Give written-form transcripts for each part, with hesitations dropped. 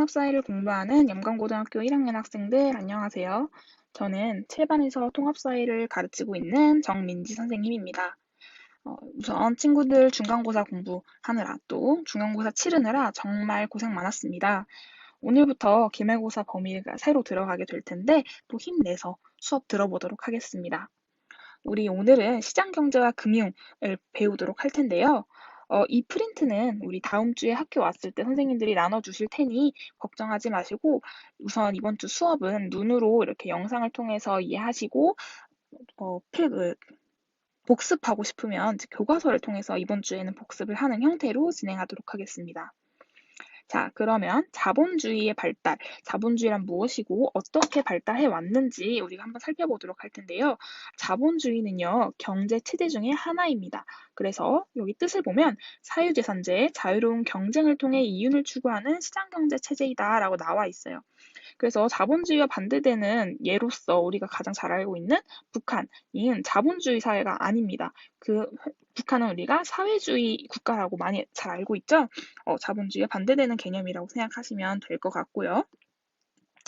통합사회를 공부하는 영광고등학교 1학년 학생들 안녕하세요. 저는 7반에서 통합사회를 가르치고 있는 정민지 선생님입니다. 우선 친구들 중간고사 공부하느라 또 중간고사 치르느라 정말 고생 많았습니다. 오늘부터 기말고사 범위가 새로 들어가게 될 텐데 또 힘내서 수업 들어보도록 하겠습니다. 우리 오늘은 시장경제와 금융을 배우도록 할 텐데요. 이 프린트는 우리 다음 주에 학교 왔을 때 선생님들이 나눠주실 테니 걱정하지 마시고 우선 이번 주 수업은 눈으로 이렇게 영상을 통해서 이해하시고 복습하고 싶으면 교과서를 통해서 이번 주에는 복습을 하는 형태로 진행하도록 하겠습니다. 자, 그러면 자본주의의 발달, 자본주의란 무엇이고 어떻게 발달해 왔는지 우리가 한번 살펴보도록 할 텐데요. 자본주의는요, 경제 체제 중에 하나입니다. 그래서 여기 뜻을 보면 사유재산제의 자유로운 경쟁을 통해 이윤을 추구하는 시장경제 체제이다라고 나와 있어요. 그래서 자본주의와 반대되는 예로서 우리가 가장 잘 알고 있는 북한은 자본주의 사회가 아닙니다. 북한은 우리가 사회주의 국가라고 많이 잘 알고 있죠? 자본주의와 반대되는 개념이라고 생각하시면 될 것 같고요.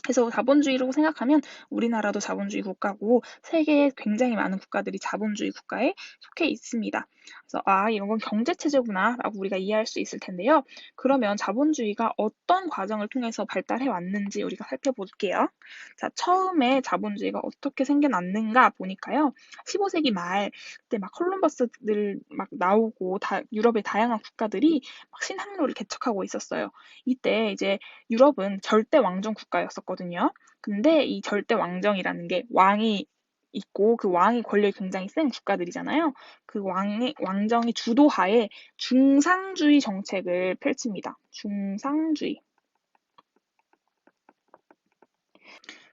그래서 자본주의라고 생각하면 우리나라도 자본주의 국가고 세계에 굉장히 많은 국가들이 자본주의 국가에 속해 있습니다. 그래서 이런 건 경제체제구나 라고 우리가 이해할 수 있을 텐데요. 그러면 자본주의가 어떤 과정을 통해서 발달해 왔는지 우리가 살펴볼게요. 자, 처음에 자본주의가 어떻게 생겨났는가 보니까요. 15세기 말 그때 막 콜럼버스들 막 나오고 유럽의 다양한 국가들이 막 신항로를 개척하고 있었어요. 이때 이제 유럽은 절대 왕정 국가였었거든요. 근데 이 절대 왕정이라는 게 왕이 있고 그 왕의 권력이 굉장히 센 국가들이잖아요. 그 왕정이 주도하에 중상주의 정책을 펼칩니다. 중상주의.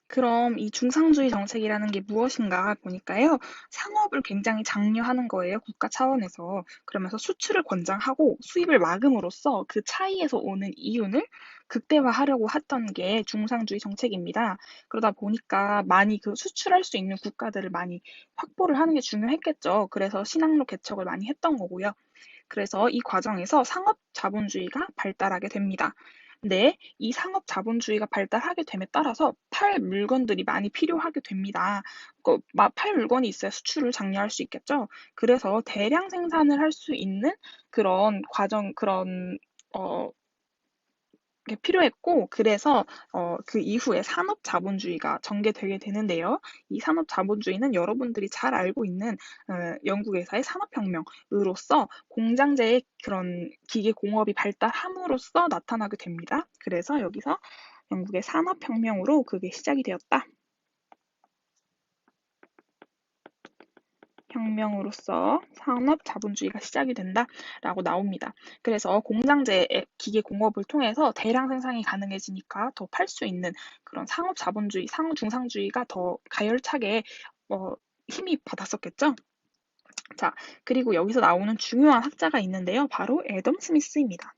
그럼 이 중상주의 정책이라는 게 무엇인가 보니까요. 상업을 굉장히 장려하는 거예요. 국가 차원에서. 그러면서 수출을 권장하고 수입을 막음으로써 그 차이에서 오는 이윤을 극대화하려고 했던 게 중상주의 정책입니다. 그러다 보니까 많이 그 수출할 수 있는 국가들을 많이 확보를 하는 게 중요했겠죠. 그래서 신항로 개척을 많이 했던 거고요. 그래서 이 과정에서 상업 자본주의가 발달하게 됩니다. 근데 이 상업 자본주의가 발달하게 됨에 따라서 팔 물건들이 많이 필요하게 됩니다. 팔 물건이 있어야 수출을 장려할 수 있겠죠. 그래서 대량 생산을 할 수 있는 그런 게 필요했고, 그래서 그 이후에 산업 자본주의가 전개되게 되는데요. 이 산업 자본주의는 여러분들이 잘 알고 있는 영국에서의 산업혁명으로서 공장제의 그런 기계 공업이 발달함으로써 나타나게 됩니다. 그래서 여기서 영국의 산업혁명으로 그게 시작이 되었다. 혁명으로서 산업 자본주의가 시작이 된다라고 나옵니다. 그래서 공장제의 기계 공업을 통해서 대량 생산이 가능해지니까 더 팔 수 있는 그런 상업 자본주의, 중상주의가 더 가열차게 힘이 받았었겠죠. 자, 그리고 여기서 나오는 중요한 학자가 있는데요. 바로 애덤 스미스입니다.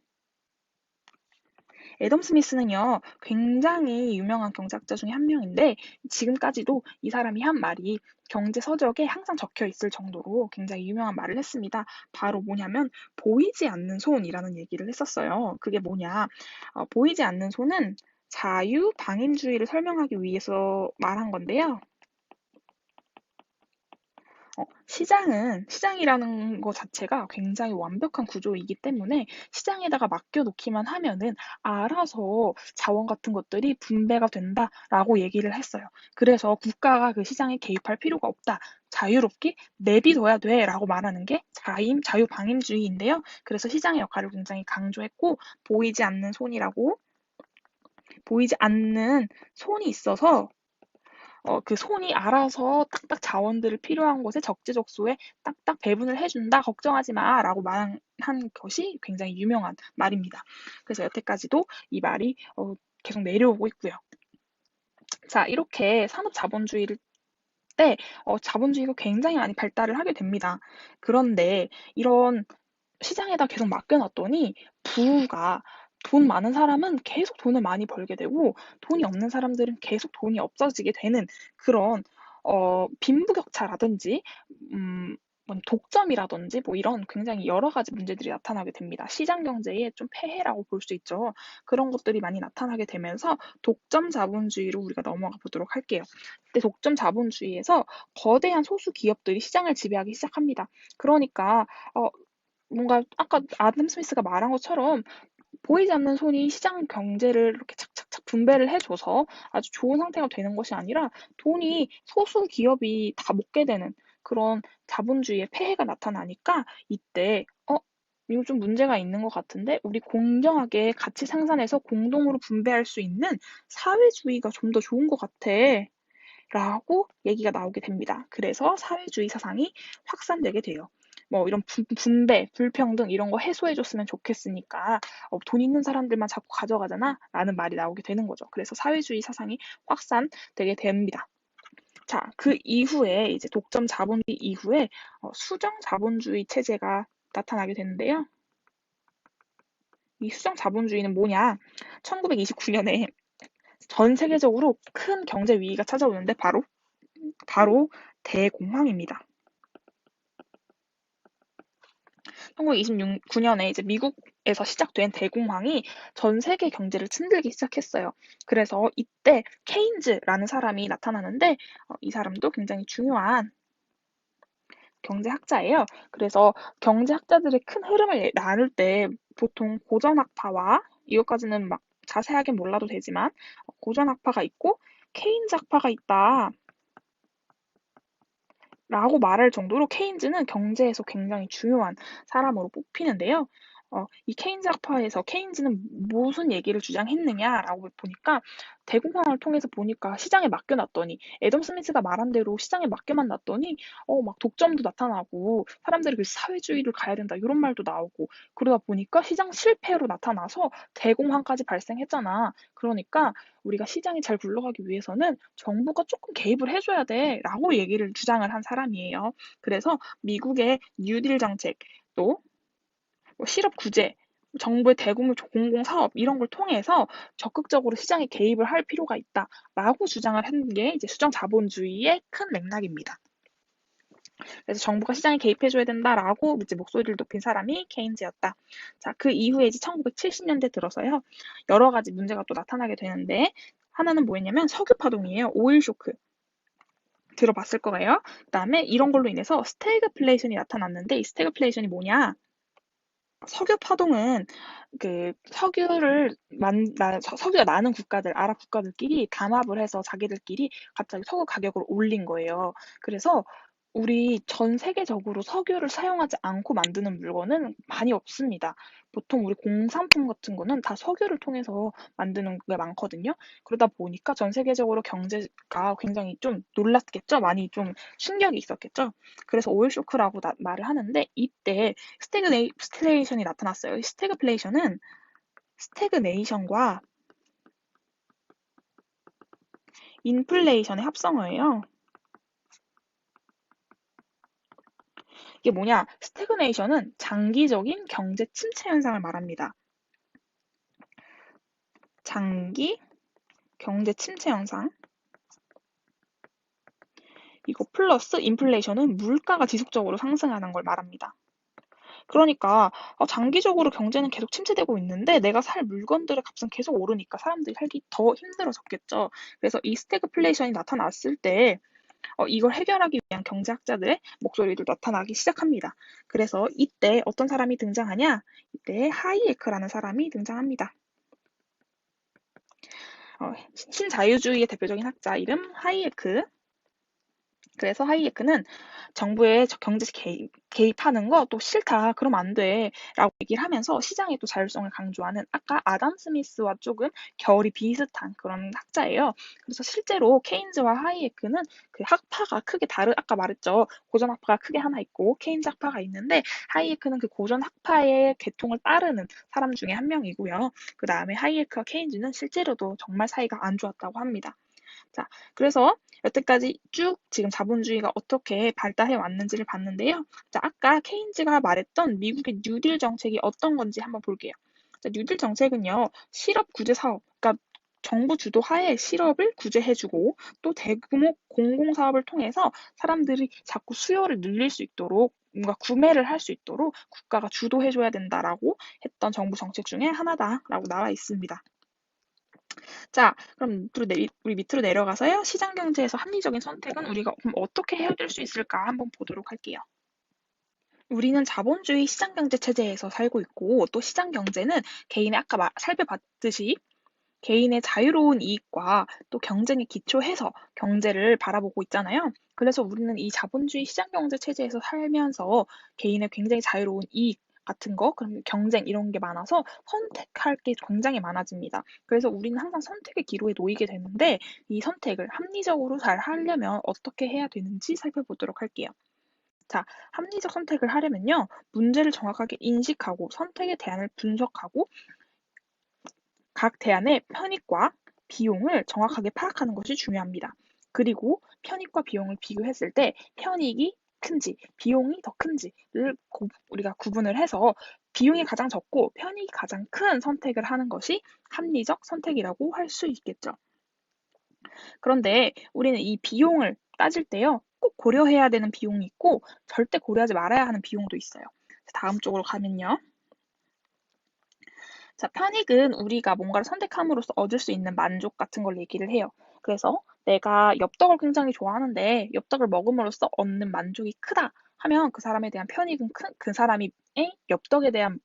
애덤 스미스는요, 굉장히 유명한 경제학자 중에 한 명인데, 지금까지도 이 사람이 한 말이 경제 서적에 항상 적혀 있을 정도로 굉장히 유명한 말을 했습니다. 바로 뭐냐면, 보이지 않는 손이라는 얘기를 했었어요. 그게 뭐냐. 보이지 않는 손은 자유방임주의를 설명하기 위해서 말한 건데요. 시장이라는 것 자체가 굉장히 완벽한 구조이기 때문에 시장에다가 맡겨놓기만 하면은 알아서 자원 같은 것들이 분배가 된다라고 얘기를 했어요. 그래서 국가가 그 시장에 개입할 필요가 없다. 자유롭게 내비둬야 돼 라고 말하는 게 자유방임주의인데요. 그래서 시장의 역할을 굉장히 강조했고, 보이지 않는 손이 있어서 그 손이 알아서 딱딱 자원들을 필요한 곳에 적재적소에 딱딱 배분을 해준다. 걱정하지 마. 라고 말한 것이 굉장히 유명한 말입니다. 그래서 여태까지도 이 말이 계속 내려오고 있고요. 자, 이렇게 산업 자본주의를 때 자본주의가 굉장히 많이 발달을 하게 됩니다. 그런데 이런 시장에다 계속 맡겨놨더니 부가 돈 많은 사람은 계속 돈을 많이 벌게 되고 돈이 없는 사람들은 계속 돈이 없어지게 되는 그런 빈부격차라든지 뭐 독점이라든지 뭐 이런 굉장히 여러 가지 문제들이 나타나게 됩니다. 시장 경제의 좀 폐해라고 볼 수 있죠. 그런 것들이 많이 나타나게 되면서 독점 자본주의로 우리가 넘어가 보도록 할게요. 근데 독점 자본주의에서 거대한 소수 기업들이 시장을 지배하기 시작합니다. 그러니까 뭔가 아까 아담 스미스가 말한 것처럼 보이지 않는 손이 시장 경제를 이렇게 착착착 분배를 해줘서 아주 좋은 상태가 되는 것이 아니라 돈이 소수 기업이 다 먹게 되는 그런 자본주의의 폐해가 나타나니까 이때 이거 좀 문제가 있는 것 같은데 우리 공정하게 가치 생산해서 공동으로 분배할 수 있는 사회주의가 좀 더 좋은 것 같아. 라고 얘기가 나오게 됩니다. 그래서 사회주의 사상이 확산되게 돼요. 뭐 이런 분배, 불평등 이런 거 해소해줬으면 좋겠으니까 돈 있는 사람들만 자꾸 가져가잖아 라는 말이 나오게 되는 거죠. 그래서 사회주의 사상이 확산되게 됩니다. 자, 그 이후에 이제 독점 자본주의 이후에 수정 자본주의 체제가 나타나게 되는데요. 이 수정 자본주의는 뭐냐? 1929년에 전 세계적으로 큰 경제 위기가 찾아오는데 바로 대공황입니다. 1929년에 이제 미국에서 시작된 대공황이 전 세계 경제를 흔들기 시작했어요. 그래서 이때 케인즈라는 사람이 나타나는데 이 사람도 굉장히 중요한 경제학자예요. 그래서 경제학자들의 큰 흐름을 나눌 때 보통 고전학파와 이것까지는 막 자세하게 몰라도 되지만 고전학파가 있고 케인즈 학파가 있다. 라고 말할 정도로 케인즈는 경제에서 굉장히 중요한 사람으로 뽑히는데요. 이 케인즈 학파에서 케인즈는 무슨 얘기를 주장했느냐라고 보니까 대공황을 통해서 보니까 시장에 맡겨놨더니 애덤 스미스가 말한 대로 시장에 맡겨만 놨더니 막 독점도 나타나고 사람들이 그 사회주의를 가야 된다 이런 말도 나오고 그러다 보니까 시장 실패로 나타나서 대공황까지 발생했잖아. 그러니까 우리가 시장이 잘 굴러가기 위해서는 정부가 조금 개입을 해줘야 돼라고 얘기를 주장을 한 사람이에요. 그래서 미국의 뉴딜 정책 또 실업 구제, 정부의 대규모 공공사업 이런 걸 통해서 적극적으로 시장에 개입을 할 필요가 있다라고 주장을 한 게 이제 수정 자본주의의 큰 맥락입니다. 그래서 정부가 시장에 개입해줘야 된다라고 이제 목소리를 높인 사람이 케인즈였다. 자, 그 이후에 이제 1970년대 들어서요. 여러 가지 문제가 또 나타나게 되는데 하나는 뭐였냐면 석유 파동이에요. 오일 쇼크. 들어봤을 거예요. 그다음에 이런 걸로 인해서 스태그플레이션이 나타났는데 이 스태그플레이션이 뭐냐? 석유 파동은 그 석유가 많은 국가들, 아랍 국가들끼리 담합을 해서 자기들끼리 갑자기 석유 가격을 올린 거예요. 그래서 우리 전 세계적으로 석유를 사용하지 않고 만드는 물건은 많이 없습니다. 보통 우리 공산품 같은 거는 다 석유를 통해서 만드는 게 많거든요. 그러다 보니까 전 세계적으로 경제가 굉장히 좀 놀랐겠죠? 많이 좀 충격이 있었겠죠? 그래서 오일 쇼크라고 말을 하는데 이때 스태그네이션이 나타났어요. 스태그플레이션은 스태그네이션과 인플레이션의 합성어예요. 이게 뭐냐? 스태그네이션은 장기적인 경제 침체 현상을 말합니다. 장기 경제 침체 현상. 이거 플러스 인플레이션은 물가가 지속적으로 상승하는 걸 말합니다. 그러니까 장기적으로 경제는 계속 침체되고 있는데 내가 살 물건들의 값은 계속 오르니까 사람들이 살기 더 힘들어졌겠죠. 그래서 이 스태그플레이션이 나타났을 때 이걸 해결하기 위한 경제학자들의 목소리도 나타나기 시작합니다. 그래서 이때 어떤 사람이 등장하냐? 이때 하이에크라는 사람이 등장합니다. 신자유주의의 대표적인 학자 이름 하이에크. 그래서 하이에크는 정부의 경제 개입하는 거 또 싫다. 그러면 안 돼. 라고 얘기를 하면서 시장의 또 자율성을 강조하는 아까 아담 스미스와 조금 결이 비슷한 그런 학자예요. 그래서 실제로 케인즈와 하이에크는 그 학파가 크게 아까 말했죠. 고전 학파가 크게 하나 있고 케인즈 학파가 있는데 하이에크는 그 고전 학파의 계통을 따르는 사람 중에 한 명이고요. 그 다음에 하이에크와 케인즈는 실제로도 정말 사이가 안 좋았다고 합니다. 자, 그래서 여태까지 쭉 지금 자본주의가 어떻게 발달해 왔는지를 봤는데요. 자, 아까 케인즈가 말했던 미국의 뉴딜 정책이 어떤 건지 한번 볼게요. 자, 뉴딜 정책은요, 실업 구제 사업, 그러니까 정부 주도 하에 실업을 구제해주고 또 대규모 공공사업을 통해서 사람들이 자꾸 수요를 늘릴 수 있도록 뭔가 구매를 할 수 있도록 국가가 주도해줘야 된다라고 했던 정부 정책 중에 하나다라고 나와 있습니다. 자, 그럼 우리 밑으로 내려가서요. 시장 경제에서 합리적인 선택은 우리가 그럼 어떻게 해야 될 수 있을까 한번 보도록 할게요. 우리는 자본주의 시장 경제 체제에서 살고 있고 또 시장 경제는 개인의 아까 살펴봤듯이 개인의 자유로운 이익과 또 경쟁에 기초해서 경제를 바라보고 있잖아요. 그래서 우리는 이 자본주의 시장 경제 체제에서 살면서 개인의 굉장히 자유로운 이익 같은 거, 그럼 경쟁 이런 게 많아서 선택할 게 굉장히 많아집니다. 그래서 우리는 항상 선택의 기로에 놓이게 되는데 이 선택을 합리적으로 잘 하려면 어떻게 해야 되는지 살펴보도록 할게요. 자, 합리적 선택을 하려면요. 문제를 정확하게 인식하고 선택의 대안을 분석하고 각 대안의 편익과 비용을 정확하게 파악하는 것이 중요합니다. 그리고 편익과 비용을 비교했을 때 편익이 큰지 비용이 더 큰지를 우리가 구분을 해서 비용이 가장 적고 편익이 가장 큰 선택을 하는 것이 합리적 선택이라고 할 수 있겠죠. 그런데 우리는 이 비용을 따질 때요. 꼭 고려해야 되는 비용이 있고 절대 고려하지 말아야 하는 비용도 있어요. 다음 쪽으로 가면요. 자, 편익은 우리가 뭔가를 선택함으로써 얻을 수 있는 만족 같은 걸 얘기를 해요. 그래서 내가 엽떡을 굉장히 좋아하는데 엽떡을 먹음으로써 얻는 만족이 크다 하면 그 사람에 대한 편익은 그 사람이 엽떡에 대한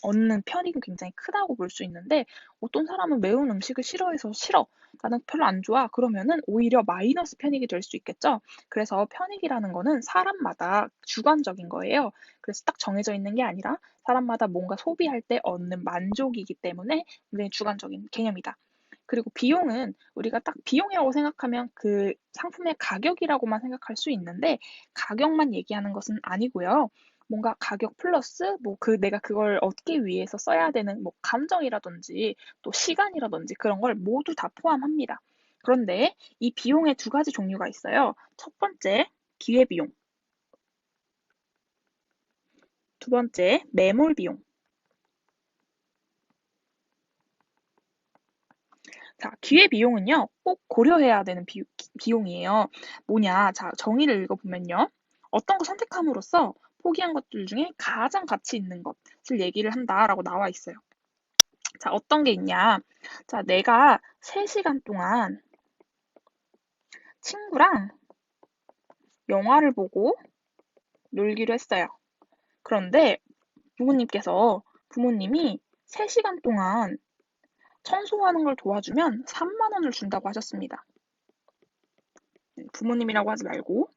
얻는 편익은 굉장히 크다고 볼 수 있는데 어떤 사람은 매운 음식을 싫어해서 싫어. 나는 별로 안 좋아. 그러면은 오히려 마이너스 편익이 될 수 있겠죠. 그래서 편익이라는 거는 사람마다 주관적인 거예요. 그래서 딱 정해져 있는 게 아니라 사람마다 뭔가 소비할 때 얻는 만족이기 때문에 굉장히 주관적인 개념이다. 그리고 비용은 우리가 딱 비용이라고 생각하면 그 상품의 가격이라고만 생각할 수 있는데 가격만 얘기하는 것은 아니고요. 뭔가 가격 플러스 내가 그걸 얻기 위해서 써야 되는 감정이라든지 또 시간이라든지 그런 걸 모두 다 포함합니다. 그런데 이 비용의 두 가지 종류가 있어요. 첫 번째, 기회비용. 두 번째, 매몰 비용. 자, 기회비용은요, 꼭 고려해야 되는 비용이에요. 뭐냐, 자, 정의를 읽어보면요. 어떤 거 선택함으로써 포기한 것들 중에 가장 가치 있는 것을 얘기를 한다라고 나와 있어요. 자, 어떤 게 있냐. 자, 내가 3시간 동안 친구랑 영화를 보고 놀기로 했어요. 그런데 부모님이 3시간 동안 청소하는 걸 도와주면 3만 원을 준다고 하셨습니다. 부모님이라고 하지 말고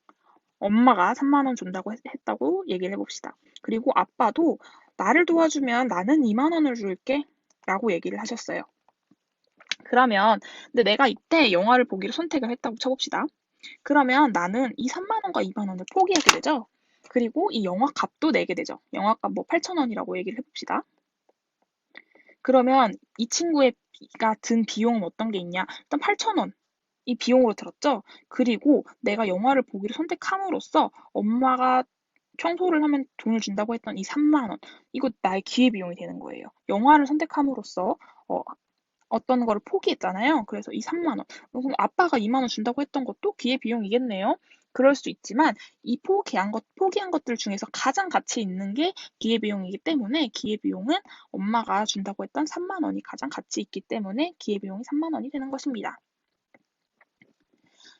엄마가 3만 원 준다고 했다고 얘기를 해봅시다. 그리고 아빠도 나를 도와주면 나는 2만 원을 줄게 라고 얘기를 하셨어요. 그러면 근데 내가 이때 영화를 보기를 선택을 했다고 쳐봅시다. 그러면 나는 이 3만 원과 2만 원을 포기하게 되죠. 그리고 이 영화 값도 내게 되죠. 영화 값 8천 원이라고 얘기를 해봅시다. 그러면 이 친구가 든 비용은 어떤 게 있냐? 일단 8천 원. 이 비용으로 들었죠? 그리고 내가 영화를 보기를 선택함으로써 엄마가 청소를 하면 돈을 준다고 했던 이 3만 원. 이거 나의 기회비용이 되는 거예요. 영화를 선택함으로써 어떤 거를 포기했잖아요. 그래서 이 3만 원. 그럼 아빠가 2만 원 준다고 했던 것도 기회비용이겠네요. 그럴 수 있지만 이 포기한 것들 중에서 가장 가치 있는 게 기회비용이기 때문에 기회비용은 엄마가 준다고 했던 3만 원이 가장 가치 있기 때문에 기회비용이 3만 원이 되는 것입니다.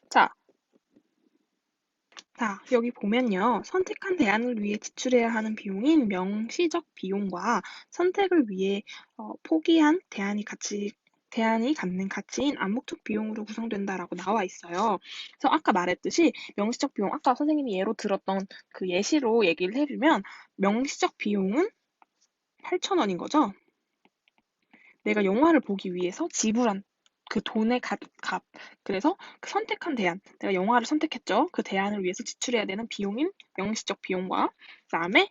자, 여기 보면요. 선택한 대안을 위해 지출해야 하는 비용인 명시적 비용과 선택을 위해 포기한 대안이 갖는 가치인 암묵적 비용으로 구성된다라고 나와 있어요. 그래서 아까 말했듯이 명시적 비용, 아까 선생님이 예로 들었던 그 예시로 얘기를 해주면 명시적 비용은 8,000원인 거죠. 내가 영화를 보기 위해서 지불한 그 돈의 값. 그래서 그 선택한 대안, 내가 영화를 선택했죠. 그 대안을 위해서 지출해야 되는 비용인 명시적 비용과 그다음에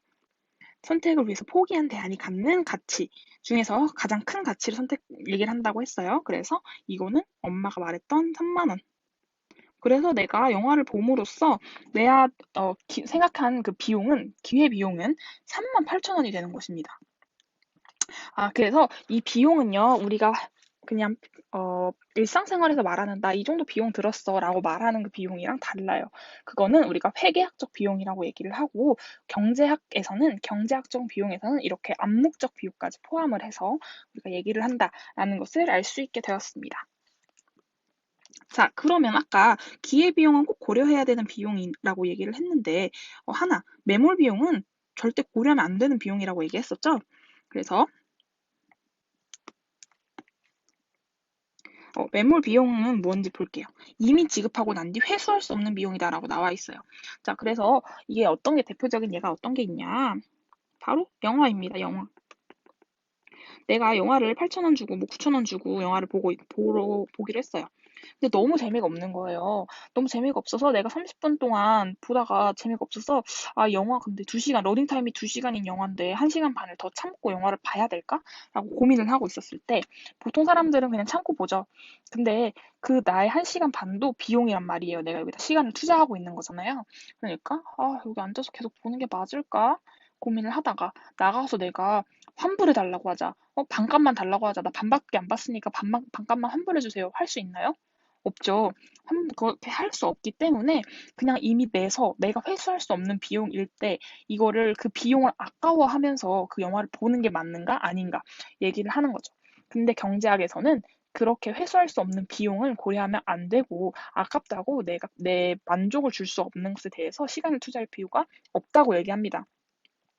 선택을 위해서 포기한 대안이 갖는 가치 중에서 가장 큰 가치를 얘기를 한다고 했어요. 그래서 이거는 엄마가 말했던 3만 원. 그래서 내가 영화를 봄으로써 내가 생각한 그 기회비용은 3만 8천 원이 되는 것입니다. 그래서 이 비용은요, 우리가 그냥 일상생활에서 말하는 나 이 정도 비용 들었어 라고 말하는 그 비용이랑 달라요. 그거는 우리가 회계학적 비용이라고 얘기를 하고 경제학적 비용에서는 이렇게 암묵적 비용까지 포함을 해서 우리가 얘기를 한다라는 것을 알 수 있게 되었습니다. 자, 그러면 아까 기회비용은 꼭 고려해야 되는 비용이라고 얘기를 했는데 하나, 매몰 비용은 절대 고려하면 안 되는 비용이라고 얘기했었죠? 그래서 매몰 비용은 뭔지 볼게요. 이미 지급하고 난 뒤 회수할 수 없는 비용이다라고 나와 있어요. 자, 그래서 이게 어떤 게 대표적인 예가 어떤 게 있냐? 바로 영화입니다. 영화. 내가 영화를 8,000원 주고 뭐 9,000원 주고 영화를 보기로 했어요. 근데 너무 재미가 없는 거예요. 너무 재미가 없어서 내가 30분 동안 보다가 재미가 없어서 영화 근데 2시간, 러닝타임이 2시간인 영화인데 1시간 반을 더 참고 영화를 봐야 될까? 라고 고민을 하고 있었을 때 보통 사람들은 그냥 참고 보죠. 근데 그 나의 1시간 반도 비용이란 말이에요. 내가 여기다 시간을 투자하고 있는 거잖아요. 그러니까 여기 앉아서 계속 보는 게 맞을까? 고민을 하다가 나가서 내가 환불해 달라고 하자. 반값만 달라고 하자. 나 반밖에 안 봤으니까 반값만 환불해 주세요. 할 수 있나요? 없죠. 그렇게 할 수 없기 때문에 그냥 이미 내서 내가 회수할 수 없는 비용일 때 이거를 그 비용을 아까워하면서 그 영화를 보는 게 맞는가 아닌가 얘기를 하는 거죠. 근데 경제학에서는 그렇게 회수할 수 없는 비용을 고려하면 안 되고 아깝다고 내가 내 만족을 줄 수 없는 것에 대해서 시간을 투자할 필요가 없다고 얘기합니다.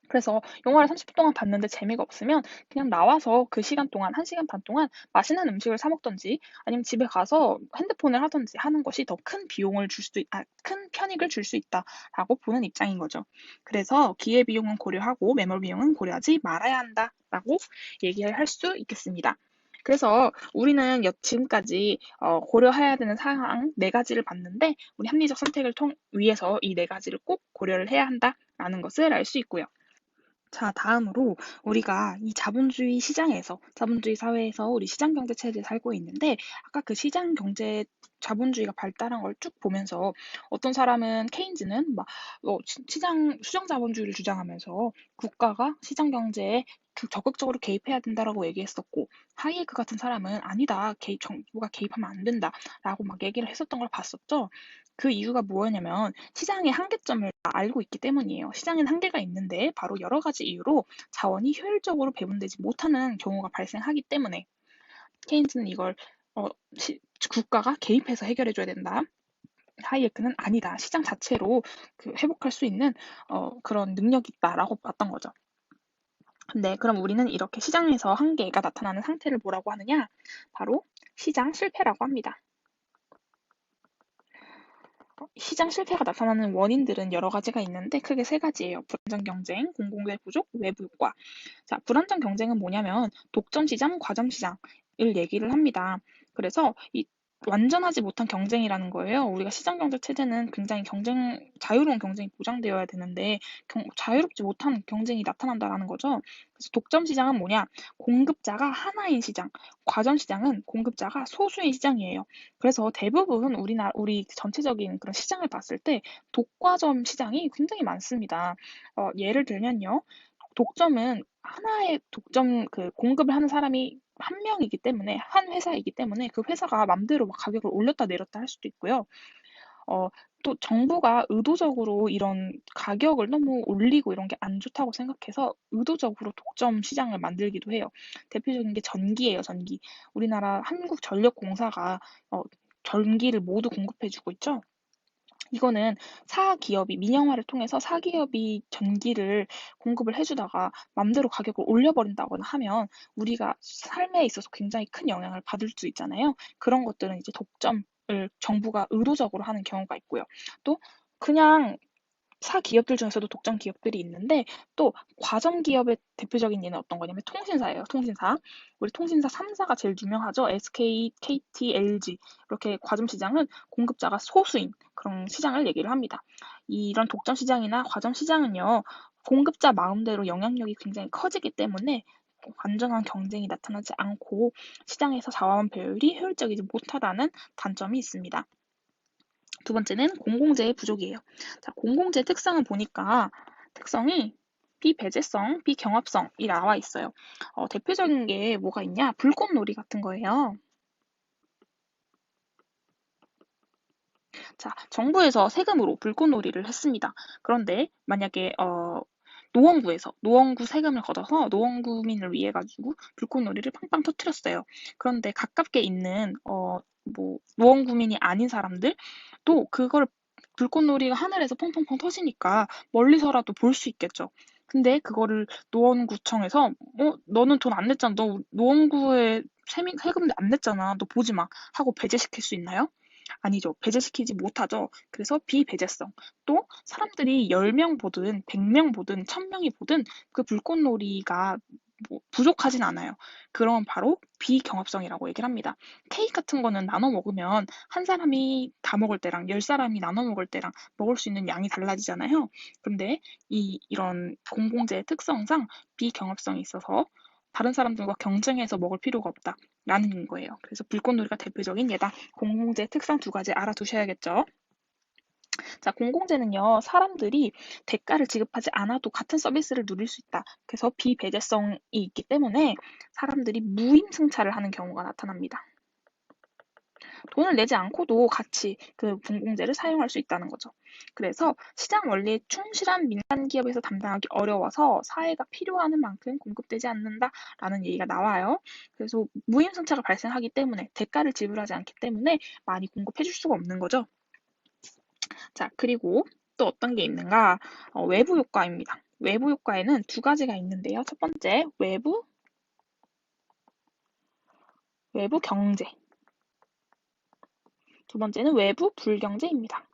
그래서 영화를 30분 동안 봤는데 재미가 없으면 그냥 나와서 그 시간 동안, 1시간 반 동안 맛있는 음식을 사 먹던지 아니면 집에 가서 핸드폰을 하던지 하는 것이 더 큰 편익을 줄 수 있다라고 보는 입장인 거죠. 그래서 기회비용은 고려하고 매몰비용은 고려하지 말아야 한다라고 얘기를 할 수 있겠습니다. 그래서 우리는 지금까지 고려해야 되는 사항 4가지를 봤는데 우리 합리적 선택을 위해서 이 4가지를 꼭 고려를 해야 한다라는 것을 알 수 있고요. 자, 다음으로 우리가 이 자본주의 사회에서 우리 시장 경제 체제에 살고 있는데, 아까 그 시장 경제 자본주의가 발달한 걸 쭉 보면서 어떤 사람은 케인즈는 시장 수정 자본주의를 주장하면서 국가가 시장 경제에 적극적으로 개입해야 된다라고 얘기했었고, 하이에크 같은 사람은 아니다, 정부가 개입하면 안 된다라고 막 얘기를 했었던 걸 봤었죠. 그 이유가 뭐였냐면 시장의 한계점을 다 알고 있기 때문이에요. 시장엔 한계가 있는데 바로 여러 가지 이유로 자원이 효율적으로 배분되지 못하는 경우가 발생하기 때문에 케인즈는 이걸 어, 국가가 개입해서 해결해줘야 된다. 하이에크는 아니다. 시장 자체로 회복할 수 있는 그런 능력이 있다라고 봤던 거죠. 근데 그럼 우리는 이렇게 시장에서 한계가 나타나는 상태를 뭐라고 하느냐? 바로 시장 실패라고 합니다. 시장 실패가 나타나는 원인들은 여러 가지가 있는데 크게 3가지예요. 불안정 경쟁, 공공재 부족, 외부 효과. 자, 불안정 경쟁은 뭐냐면 독점 시장, 과점 시장을 얘기를 합니다. 그래서 이 완전하지 못한 경쟁이라는 거예요. 우리가 시장 경제 체제는 굉장히 자유로운 경쟁이 보장되어야 되는데 자유롭지 못한 경쟁이 나타난다라는 거죠. 그래서 독점 시장은 뭐냐? 공급자가 하나인 시장, 과점 시장은 공급자가 소수인 시장이에요. 그래서 대부분 우리 전체적인 그런 시장을 봤을 때 독과점 시장이 굉장히 많습니다. 예를 들면요. 독점은 하나의 독점 공급을 하는 사람이 한 명이기 때문에 한 회사이기 때문에 그 회사가 맘대로 막 가격을 올렸다 내렸다 할 수도 있고요. 어, 또 정부가 의도적으로 이런 가격을 너무 올리고 이런 게 안 좋다고 생각해서 의도적으로 독점 시장을 만들기도 해요. 대표적인 게 전기예요, 전기. 우리나라 한국전력공사가 전기를 모두 공급해주고 있죠. 이거는 민영화를 통해서 사기업이 전기를 공급을 해주다가 맘대로 가격을 올려버린다거나 하면 우리가 삶에 있어서 굉장히 큰 영향을 받을 수 있잖아요. 그런 것들은 이제 독점을 정부가 의도적으로 하는 경우가 있고요. 또 그냥 기업들 중에서도 독점 기업들이 있는데 또 과점 기업의 대표적인 예는 어떤 거냐면 통신사예요. 통신사. 우리 통신사 3사가 제일 유명하죠. SK, KT, LG. 이렇게 과점 시장은 공급자가 소수인 그런 시장을 얘기를 합니다. 이런 독점 시장이나 과점 시장은요. 공급자 마음대로 영향력이 굉장히 커지기 때문에 완전한 경쟁이 나타나지 않고 시장에서 자원 배율이 효율적이지 못하다는 단점이 있습니다. 두 번째는 공공재의 부족이에요. 자, 공공재 특성을 보니까 특성이 비배제성, 비경합성이 나와 있어요. 대표적인 게 뭐가 있냐? 불꽃놀이 같은 거예요. 자, 정부에서 세금으로 불꽃놀이를 했습니다. 그런데 만약에 노원구 세금을 걷어서 노원구민을 위해 가지고 불꽃놀이를 팡팡 터뜨렸어요. 그런데 가깝게 있는 뭐 노원구민이 아닌 사람들 또 그걸 불꽃놀이가 하늘에서 펑펑펑 터지니까 멀리서라도 볼 수 있겠죠. 근데 그거를 노원구청에서 너는 돈 안 냈잖아. 너 노원구에 세금 안 냈잖아. 너 보지 마. 하고 배제시킬 수 있나요? 아니죠. 배제시키지 못하죠. 그래서 비배제성. 또 사람들이 10명 보든 100명 보든 1000명이 보든 그 불꽃놀이가 뭐 부족하진 않아요. 그럼 바로 비경합성이라고 얘기를 합니다. 케이크 같은 거는 나눠 먹으면 한 사람이 다 먹을 때랑 10사람이 나눠 먹을 때랑 먹을 수 있는 양이 달라지잖아요. 근데 이런 공공재의 특성상 비경합성이 있어서 다른 사람들과 경쟁해서 먹을 필요가 없다라는 거예요. 그래서 불꽃놀이가 대표적인 예다. 공공재 특성 두 가지 알아두셔야겠죠. 자, 공공재는요, 사람들이 대가를 지급하지 않아도 같은 서비스를 누릴 수 있다. 그래서 비배제성이 있기 때문에 사람들이 무임승차를 하는 경우가 나타납니다. 돈을 내지 않고도 같이 그 공공재를 사용할 수 있다는 거죠. 그래서 시장 원리에 충실한 민간 기업에서 담당하기 어려워서 사회가 필요하는 만큼 공급되지 않는다라는 얘기가 나와요. 그래서 무임승차가 발생하기 때문에 대가를 지불하지 않기 때문에 많이 공급해 줄 수가 없는 거죠. 자, 그리고 또 어떤 게 있는가? 외부 효과입니다. 외부 효과에는 두 가지가 있는데요. 첫 번째, 외부 경제. 두 번째는 외부 불경제입니다.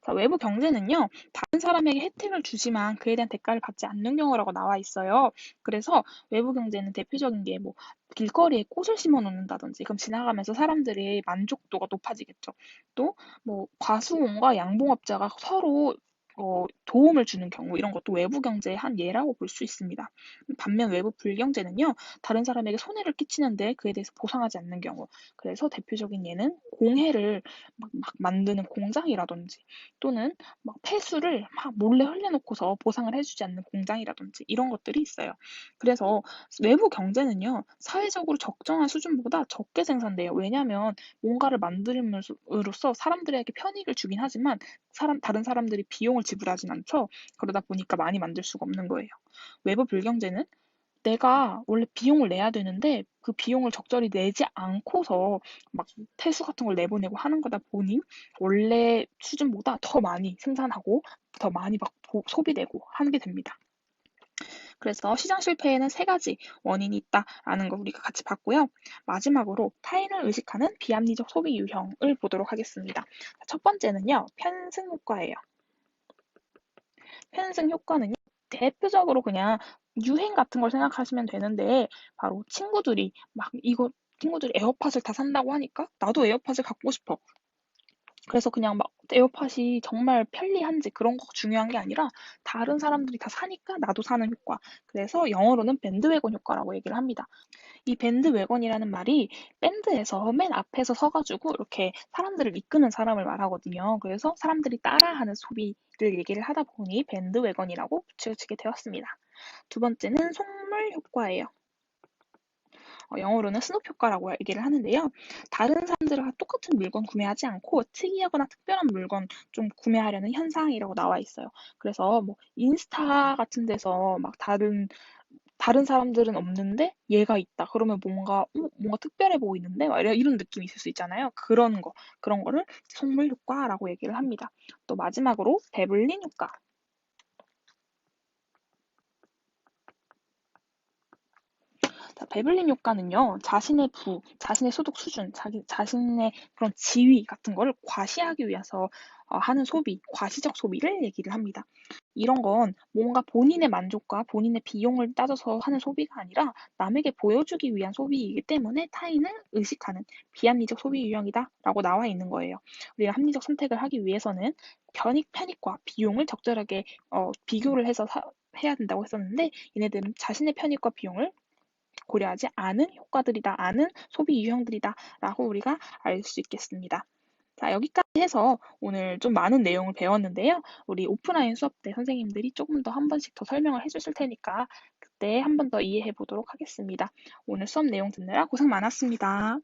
자, 외부 경제는요, 다른 사람에게 혜택을 주지만 그에 대한 대가를 받지 않는 경우라고 나와 있어요. 그래서 외부 경제는 대표적인 게 뭐, 길거리에 꽃을 심어 놓는다든지, 그럼 지나가면서 사람들의 만족도가 높아지겠죠. 또, 뭐, 과수원과 양봉업자가 서로 도움을 주는 경우, 이런 것도 외부 경제의 한 예라고 볼 수 있습니다. 반면 외부 불경제는요, 다른 사람에게 손해를 끼치는데 그에 대해서 보상하지 않는 경우. 그래서 대표적인 예는 공해를 막 만드는 공장이라든지, 또는 막 폐수를 막 몰래 흘려놓고서 보상을 해주지 않는 공장이라든지 이런 것들이 있어요. 그래서 외부 경제는요, 사회적으로 적정한 수준보다 적게 생산돼요. 왜냐하면 뭔가를 만듦으로써 사람들에게 편익을 주긴 하지만 다른 사람들이 비용을 지불하진 않죠. 그러다 보니까 많이 만들 수가 없는 거예요. 외부 불경제는 내가 원래 비용을 내야 되는데 그 비용을 적절히 내지 않고서 막 퇴수 같은 걸 내보내고 하는 거다 보니 원래 수준보다 더 많이 생산하고 더 많이 막 소비되고 하게 됩니다. 그래서 시장 실패에는 세 가지 원인이 있다라는 거 우리가 같이 봤고요. 마지막으로 타인을 의식하는 비합리적 소비 유형을 보도록 하겠습니다. 첫 번째는요, 편승 효과예요. 편승 효과는요, 대표적으로 그냥 유행 같은 걸 생각하시면 되는데, 바로 친구들이 에어팟을 다 산다고 하니까 나도 에어팟을 갖고 싶어. 그래서 그냥 막 에어팟이 정말 편리한지 그런 거 중요한 게 아니라 다른 사람들이 다 사니까 나도 사는 효과. 그래서 영어로는 밴드웨건 효과라고 얘기를 합니다. 이 밴드웨건이라는 말이 밴드에서 맨 앞에서 서가지고 이렇게 사람들을 이끄는 사람을 말하거든요. 그래서 사람들이 따라하는 소비를 얘기를 하다 보니 밴드웨건이라고 붙여지게 되었습니다. 두 번째는 속물 효과예요. 영어로는 스눕 효과라고 얘기를 하는데요. 다른 사람들과 똑같은 물건 구매하지 않고 특이하거나 특별한 물건 좀 구매하려는 현상이라고 나와 있어요. 그래서 뭐 인스타 같은 데서 막 다른 사람들은 없는데 얘가 있다. 그러면 뭔가 특별해 보이는데 막 이런 느낌이 있을 수 있잖아요. 그런 거를 속물 효과라고 얘기를 합니다. 또 마지막으로 베블린 효과. 자, 베블린 효과는요, 자신의 소득 수준, 자신의 그런 지위 같은 거를 과시하기 위해서 하는 과시적 소비를 얘기를 합니다. 이런 건 뭔가 본인의 만족과 본인의 비용을 따져서 하는 소비가 아니라 남에게 보여주기 위한 소비이기 때문에 타인을 의식하는 비합리적 소비 유형이다라고 나와 있는 거예요. 우리가 합리적 선택을 하기 위해서는 편익과 비용을 적절하게 비교를 해서 해야 된다고 했었는데 얘네들은 자신의 편익과 비용을 고려하지 않은 효과들이다, 않은 소비 유형들이다라고 우리가 알 수 있겠습니다. 자, 여기까지 해서 오늘 좀 많은 내용을 배웠는데요. 우리 오프라인 수업 때 선생님들이 조금 더 한 번씩 더 설명을 해주실 테니까 그때 한 번 더 이해해 보도록 하겠습니다. 오늘 수업 내용 듣느라 고생 많았습니다.